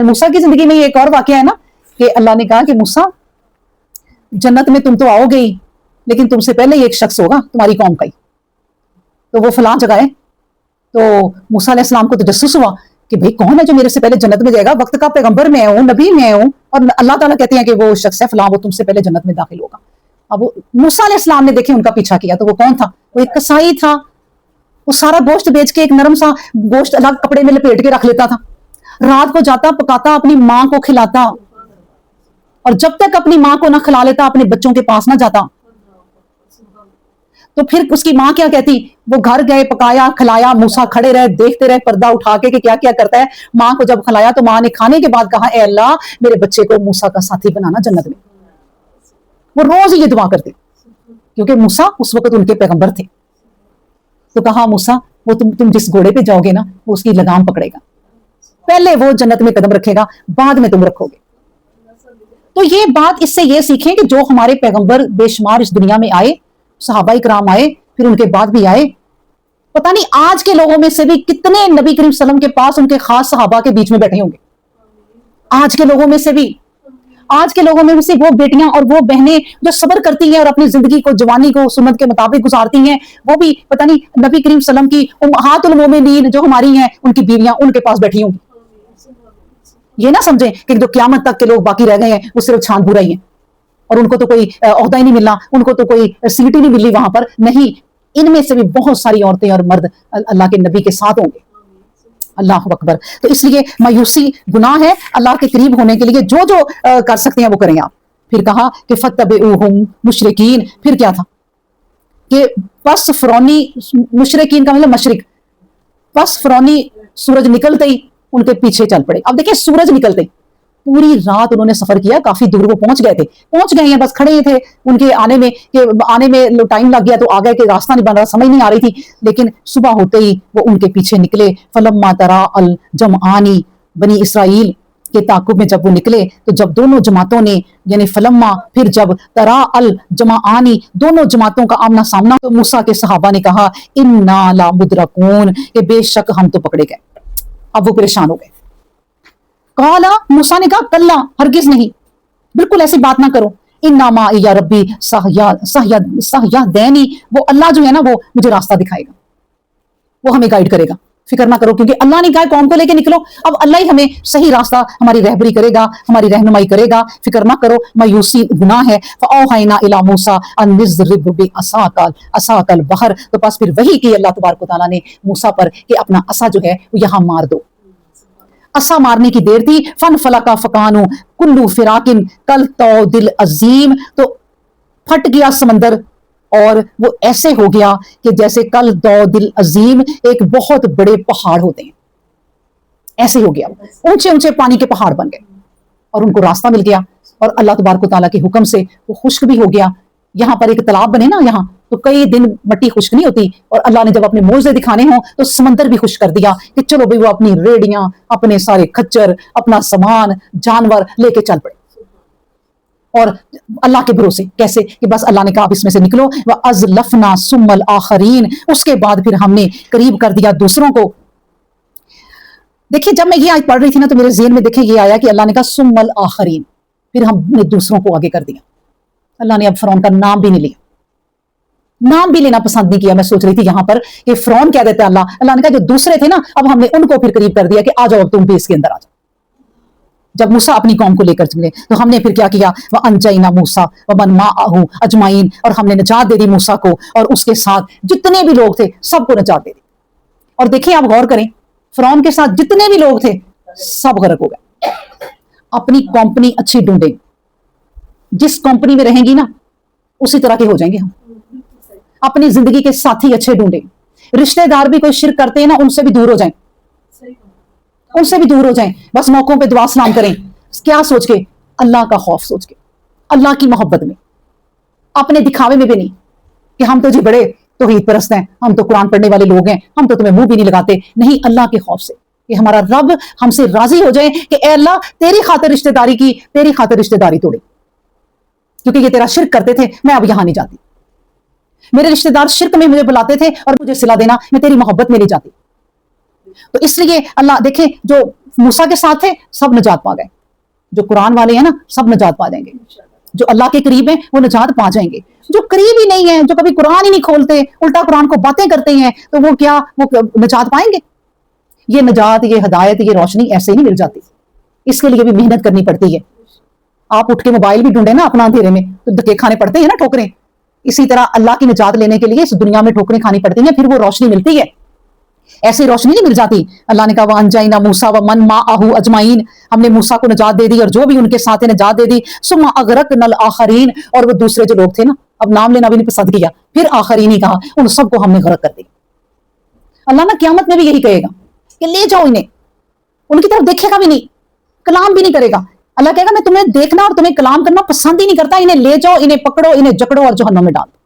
मूसा की जिंदगी में ये एक और वाकया है ना कि अल्लाह ने कहा कि मूसा जन्नत में तुम तो आओगे ही, लेकिन तुमसे पहले एक शख्स होगा तुम्हारी कौम का ही, तो वो फलां जगह है। तो मूसा अलैहिस्सलाम को तजस्सुस हुआ कि भाई कौन है जो मेरे से पहले जन्नत में जाएगा, वक्त का पैगंबर मैं हूं, नबी मैं हूं, और अल्लाह ताला कहते हैं कि वो शख्स है फलां, वो तुमसे पहले जन्नत में दाखिल होगा। अब मूसा अलैहिस्सलाम ने देखे उनका पीछा किया, तो वो कौन था? वो एक कसाई था। वो सारा गोश्त बेच के एक नरम सा गोश्त अलग कपड़े में लपेट के रख लेता था, रात को जाता पकाता अपनी माँ को खिलाता, और जब तक अपनी माँ को ना खिला लेता अपने बच्चों के पास ना जाता। तो फिर उसकी माँ क्या कहती, वो घर गए, पकाया खिलाया, मूसा खड़े रहे देखते रहे पर्दा उठा के कि क्या क्या करता है। माँ को जब खिलाया तो माँ ने खाने के बाद कहा, ए अल्लाह मेरे बच्चे को मूसा का साथी बनाना जन्नत में। वो रोज ये दुआ करती, क्योंकि मूसा उस वक्त उनके पैगंबर थे। तो कहा मूसा वो तुम जिस घोड़े पे जाओगे ना वो उसकी लगाम पकड़ेगा, पहले वो जन्नत में कदम रखेगा, बाद में तुम रखोगे। तो ये बात इससे ये सीखें कि जो हमारे पैगंबर बेशुमार इस दुनिया में आए, सहाबा इकराम आए, फिर उनके बाद भी आए, पता नहीं आज के लोगों में से भी कितने नबी करीम सल्लल्लाहु अलैहि वसल्लम के पास उनके खास सहाबा के बीच में बैठे होंगे। आज के लोगों में से भी, आज के लोगों में से वो बेटियां और वो बहनें जो सब्र करती हैं और अपनी जिंदगी को जवानी को सुन्नत के मुताबिक गुजारती हैं, वो भी पता नहीं नबी करीम सल्लल्लाहु अलैहि वसल्लम की उम्महातुल मोमिनीन जो हमारी हैं उनकी बीवियां उनके पास बैठी होंगी। ये ना समझें कि जो क्यामत तक के लोग बाकी रह गए हैं वो सिर्फ छान बुरा ही है और उनको तो कोई ओहदा ही नहीं मिलना, उनको तो कोई सीट ही नहीं मिली वहां पर। नहीं, इनमें से भी बहुत सारी औरतें और मर्द अल्लाह के नबी के साथ होंगे। अल्लाह अकबर। तो इसलिए मायूसी गुनाह है, अल्लाह के करीब होने के लिए जो जो कर सकते हैं वो करें आप। फिर कहा कि फत्तबिऊहुम मुशरिकीन, फिर क्या था कि पस फरौनी, मुशरिकीन का मतलब मशरिक, पस फरौनी सूरज निकलते ही उनके पीछे चल पड़े। अब देखिए सूरज निकलते पूरी रात उन्होंने सफर किया, काफी दूर वो पहुंच गए थे, पहुंच गए हैं, बस खड़े थे, उनके आने में टाइम लग गया तो आ गए कि रास्ता नहीं बन रहा, समझ नहीं आ रही थी। लेकिन सुबह होते ही वो उनके पीछे निकले। फलम्मा तरा अल जमआनी, बनी इसराइल के ताकुब में जब वो निकले तो जब दोनों जमातों ने यानी फलम्मा, फिर जब तरा अल जमाआनी, दोनों जमातों का आमना सामना, तो मूसा के सहाबा ने कहा इन्ना ला मुदरकून, कि बेशक हम तो पकड़े गए। अब वो परेशान हो गए। कहा मूसा ने कहा कल्ला, हरगिज नहीं, बिल्कुल ऐसी बात ना करो। इन्ना मा या रब्बी सहया दैनी, वो अल्लाह जो है ना वो मुझे रास्ता दिखाएगा, वो हमें गाइड करेगा, फिक्र ना करो, क्योंकि अल्लाह ने कहा कौम को लेके निकलो। अब अल्लाह ही हमें सही रास्ता, हमारी रहबरी करेगा, हमारी रहनुमाई करेगा, फिक्र ना करो। मायूसी गुनाह है। फऔहैना इला मूसा अन निज़रिब बि असाकल बहर, तो बस फिर वही की अल्लाह तबारक व तआला ने मूसा पर कि अपना असा जो है वो यहां मार दो। असा मारने की देर थी। फन फलका फकानु कुल्लू फिराकिन कल तो दिल अजीम, तो फट गया समंदर और वो ऐसे हो गया कि जैसे कल दो दिल अजीम, एक बहुत बड़े पहाड़ होते हैं, ऐसे हो गया, ऊंचे ऊंचे पानी के पहाड़ बन गए और उनको रास्ता मिल गया। और अल्लाह तबारक व तआला के हुक्म से वो खुश्क भी हो गया। यहाँ पर एक तालाब बने ना, यहाँ तो कई दिन मट्टी खुश्क नहीं होती, और अल्लाह ने जब अपने मोज़े दिखाने हों तो समंदर भी खुश्क कर दिया कि चलो भाई वो अपनी रेडियां, अपने सारे खच्चर, अपना सामान, जानवर लेके चल पड़े। और अल्लाह के भरोसे कैसे कि बस अल्लाह ने कहा आप इसमें से निकलो। वह अज़लफ़ना सुम्मल आखरीन, उसके बाद फिर हमने करीब कर दिया दूसरों को। देखिए जब मैं ये आज पढ़ रही थी ना तो मेरे ज़हन में देखिए ये आया कि अल्लाह ने कहा सुम्मल आखरीन, फिर हमने दूसरों को आगे कर दिया। अल्लाह ने अब फ़िरौन का नाम भी नहीं लिया, नाम भी लेना पसंद नहीं किया। मैं सोच रही थी यहां पर कि फ़िरौन क्या देता है अल्लाह ने कहा जो दूसरे थे ना अब हमने उनको फिर करीब कर दिया कि आ जाओ तुम भी इसके अंदर आ जाओ। जब मूसा अपनी कौम को लेकर चले तो हमने फिर क्या किया, वह अंजैना मूसा व मन माअहू अजमाइन, और हमने निजात दे दी मूसा को और उसके साथ जितने भी लोग थे सबको निजात दे दी। और देखिए आप गौर करें, फ़िरौन के साथ जितने भी लोग थे सब गर्क हो गए। अपनी कंपनी अच्छी ढूंढें, जिस कंपनी में रहेंगी ना उसी तरह के हो जाएंगे हम। अपनी जिंदगी के साथी अच्छे ढूंढें, रिश्तेदार भी कोई शिरक करते हैं ना उनसे भी दूर हो जाएं, उनसे भी दूर हो जाएं। बस मौकों पे दुआ सलाम करें, क्या सोच के, अल्लाह का खौफ सोच के, अल्लाह की मोहब्बत में, अपने दिखावे में भी नहीं कि हम तो जी बड़े तौहीद परस्त हैं, हम तो कुरान पढ़ने वाले लोग हैं, हम तो तुम्हें मुंह भी नहीं लगाते। नहीं, अल्लाह के खौफ से कि हमारा रब हमसे राजी हो जाए कि ए अल्लाह तेरी खातिर रिश्तेदारी की, तेरी खातिर रिश्तेदारी तोड़ी, क्योंकि ये तेरा शिरक करते थे, मैं अब यहां नहीं जाती। मेरे रिश्तेदार शिरक में मुझे बुलाते थे और मुझे सिला देना, मैं तेरी मोहब्बत में नहीं जाती। तो इसलिए अल्लाह देखे जो मूसा के साथ थे सब निजात पा गए, जो कुरान वाले हैं ना सब निजात पा जाएंगे, जो अल्लाह के करीब हैं वो निजात पा जाएंगे, जो करीब ही नहीं है, जो कभी कुरान ही नहीं खोलते, उल्टा कुरान को बातें करते हैं, तो वो क्या वो निजात पाएंगे? ये निजात, ये हिदायत, ये रोशनी ऐसे ही नहीं मिल जाती, इसके लिए भी मेहनत करनी पड़ती है। आप उठ के मोबाइल भी ढूंढे ना अपना अंधेरे में तो धक्के खाने पड़ते हैं ना, ठोकरें। इसी तरह अल्लाह की निजात लेने के लिए इस दुनिया में ठोकरें खानी पड़ती हैं, फिर वो रोशनी मिलती है, ऐसी रोशनी नहीं मिल जाती। अल्लाह ने कहा व अंजाइना मूसा व मन माअहू अजमाइन, हमने मूसा को निजात दे दी और जो भी उनके साथ है निजात दे दी। सुम्मा अगरकनल आखरीन, और वो दूसरे जो लोग थे ना, अब नाम लेना भी नहीं पसंद किया, फिर आखरीन ही कहा, उन सबको हमने गरक कर दी। अल्लाह ना क़यामत में भी यही कहेगा कि ले जाओ इन्हें, उनकी तरफ देखेगा भी नहीं, कलाम भी नहीं करेगा। अल्लाह कहेगा मैं तुम्हें देखना और तुम्हें कलाम करना पसंद ही नहीं करता, इन्हें ले जाओ, इन्हें पकड़ो, इन्हें जकड़ो और जहन्नम में डाल दो।